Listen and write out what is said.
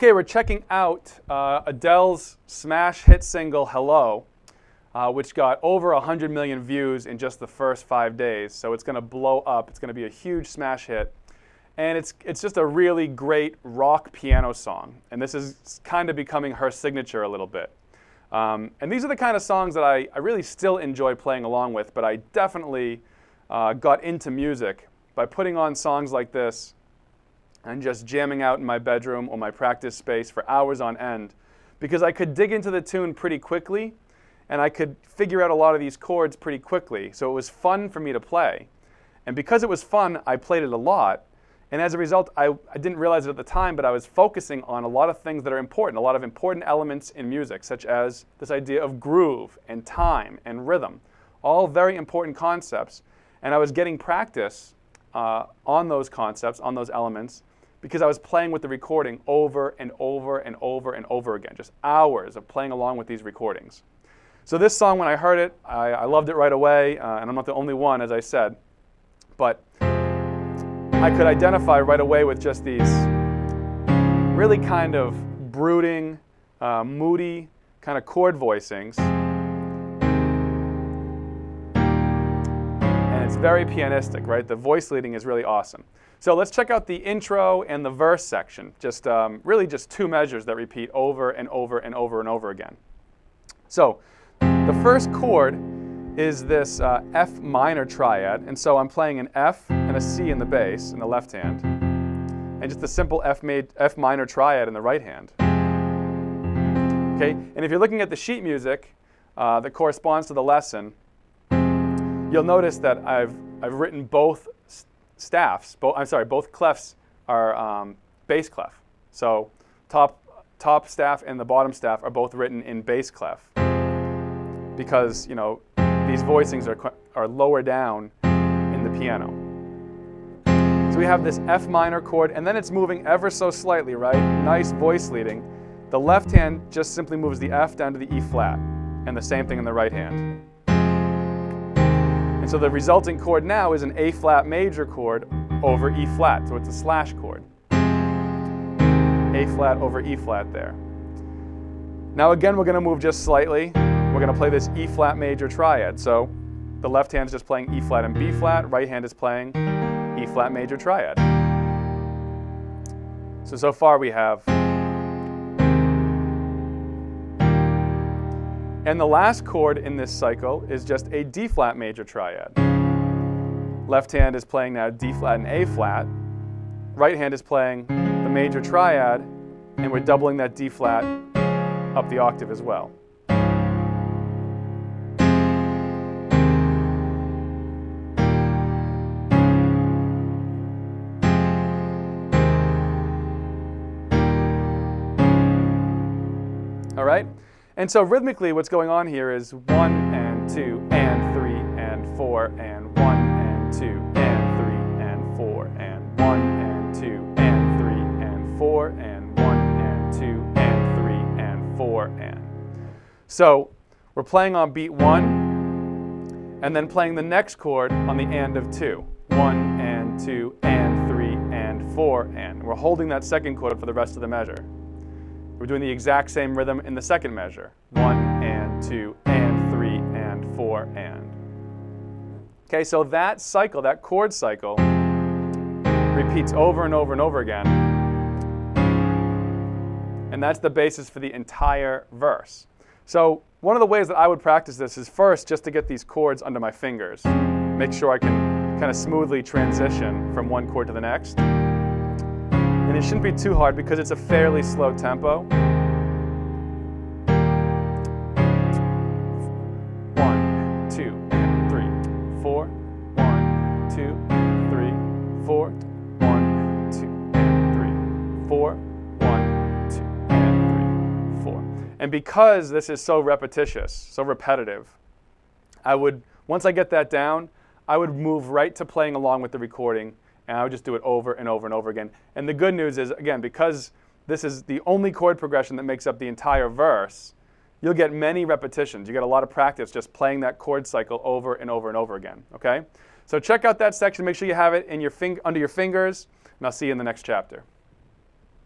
Okay, we're checking out Adele's smash hit single, Hello, which got over 100 million views in just the first 5 days. So it's going to blow up. It's going to be a huge smash hit. And it's just a really great rock piano song. And this is kind of becoming her signature a little bit. And these are the kind of songs that I really still enjoy playing along with, but I definitely got into music by putting on songs like this and just jamming out in my bedroom or my practice space for hours on end, because I could dig into the tune pretty quickly and I could figure out a lot of these chords pretty quickly. So it was fun for me to play. And because it was fun, I played it a lot. And as a result, I didn't realize it at the time, but I was focusing on a lot of things that are important, a lot of important elements in music, such as this idea of groove and time and rhythm, all very important concepts. And I was getting practice on those concepts, on those elements, because I was playing with the recording over and over and over and over again, just hours of playing along with these recordings. So this song, when I heard it, I loved it right away, and I'm not the only one, as I said, but I could identify right away with just these really kind of brooding, moody kind of chord voicings. And it's very pianistic, right? The voice leading is really awesome. So let's check out the intro and the verse section. Just really just two measures that repeat over and over and over and over again. So the first chord is this F minor triad, and so I'm playing an F and a C in the bass in the left hand, and just a simple F minor triad in the right hand. Okay, and if you're looking at the sheet music that corresponds to the lesson, you'll notice that I've written both staffs. Both clefs are bass clef. So top staff and the bottom staff are both written in bass clef, because these voicings are lower down in the piano. So we have this F minor chord, and then it's moving ever so slightly, right? Nice voice leading. The left hand just simply moves the F down to the E flat, and the same thing in the right hand. And so the resulting chord now is an A flat major chord over E flat, so it's a slash chord. A flat over E flat there. Now again, we're going to move just slightly. We're going to play this E flat major triad. So the left hand is just playing E flat and B flat, right hand is playing E flat major triad. So far we have. And the last chord in this cycle is just a D flat major triad. Left hand is playing now D flat and A flat. Right hand is playing the major triad, and we're doubling that D flat up the octave as well. All right? And so rhythmically, what's going on here is 1 and 2 and 3 and 4 and 1 and 2 and 3 and 4 and 1 and 2 and 3 and 4 and 1 and 2 and 3 and 4 and. So we're playing on beat 1 and then playing the next chord on the and of 2. 1 and 2 and 3 and 4 and. We're holding that second chord for the rest of the measure. We're doing the exact same rhythm in the second measure. 1 and 2 and 3 and 4 and. Okay, so that cycle, that chord cycle, repeats over and over and over again. And that's the basis for the entire verse. So one of the ways that I would practice this is first just to get these chords under my fingers. Make sure I can kind of smoothly transition from one chord to the next. And it shouldn't be too hard because it's a fairly slow tempo. 1, 2, and 3, 4. 1, 2, 3, 4. 1, 2, and 3, 4. 1, 2, and 3, 4. And because this is so repetitious, so repetitive, once I get that down, I would move right to playing along with the recording. And I would just do it over and over and over again. And the good news is, again, because this is the only chord progression that makes up the entire verse, you'll get many repetitions. You get a lot of practice just playing that chord cycle over and over and over again. Okay? So check out that section. Make sure you have it in under your fingers, and I'll see you in the next chapter.